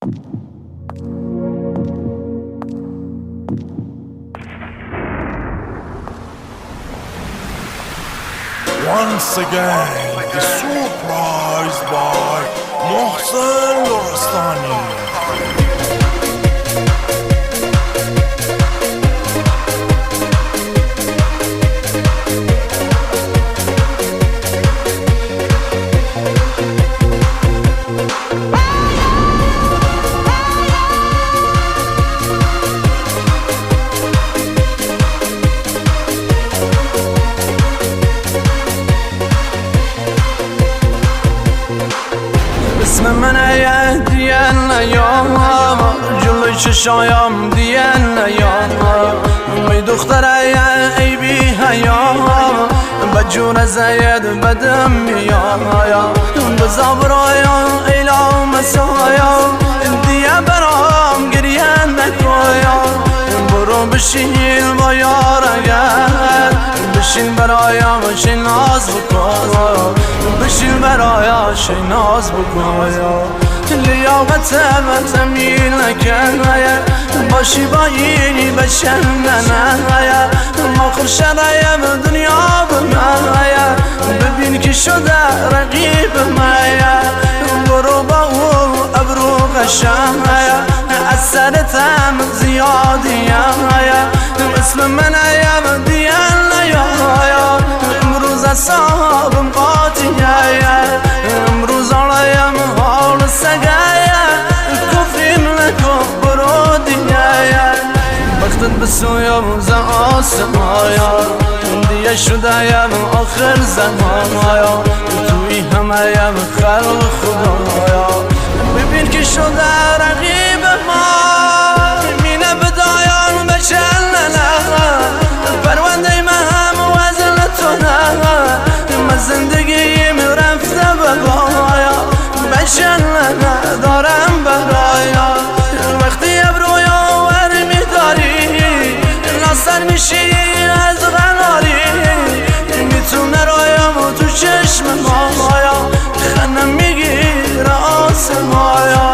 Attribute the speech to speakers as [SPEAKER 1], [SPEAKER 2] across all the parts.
[SPEAKER 1] Once again, the surprise by Mohsen Lorastani.
[SPEAKER 2] اسم منه دیان نیام جلوی چشایم دیان نیام می دختره ای بی حیام بجور زید بدم میام بزا برایم ایلا مسایا دیه برام گریه نکایم برو بشین با یارگر بشین برایم شی ناز بکن بشین برایم شی ناز بکن لیاقت تمیل نکن باشی با اینی بشن نه آخر شرایم دنیا بمه ببین که شده رقیب مه برو با او ابرو قشن از سرتم زیادیم اسم من ایم دیان نیام امروز اصابم قاطیه امروز آرایم حال سگه کفریم نکن برو دیگه وقتت بسویم ز آسمایا دیگه شدهیم آخر زمایا توی همهیم خلق خدایا ببین که شده رقیب ما مینه بدایان بشن پرونده هم وزن تو نه من زندگیم رفته ببایا بشن دارم برایا وقتی ابرویا ور میداری ناصر میشی از غناری میتونه رایم و تو چشم مایا خنم میگیره آسمایا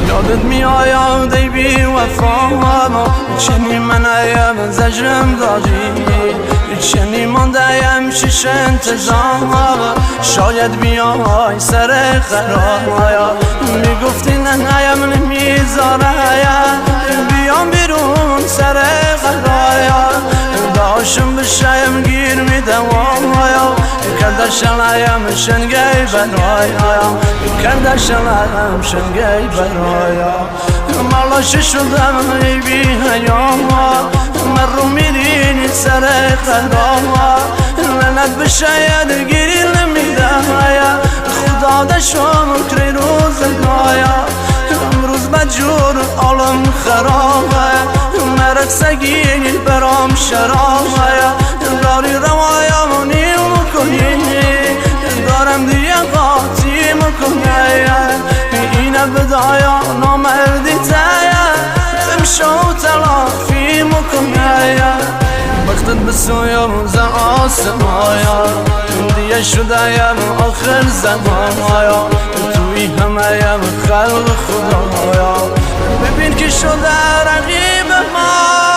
[SPEAKER 2] یادت میآیم دی بی وفا چنی من ایم زجرم داری چنی ماندهیم شش انتظام شاید بیای سر خراب میگفتی نه ایم نمیذاره بیام بیرون سر خراب داشم بشایم گیر میدم کردشم شنگی برایم کردشم شنگی برایم مالاش شدم ای بی حیام من رو میرینی سر قلبم لعنت به شاید گیری نمیدم خدا دشم کری روزگایا امروز بجور عالم خرابه مرد سگی برام شرابه داری روایم نیم کنی دارم دیگه قاطی میکنی اینه بدایا نامردی تایا بمشو تلافی میکنی وقتت بسویم ز آسمایا دیگه شدهیم آخر زمایا توی همهیم خلق خدایا ببین که شده رقیب ما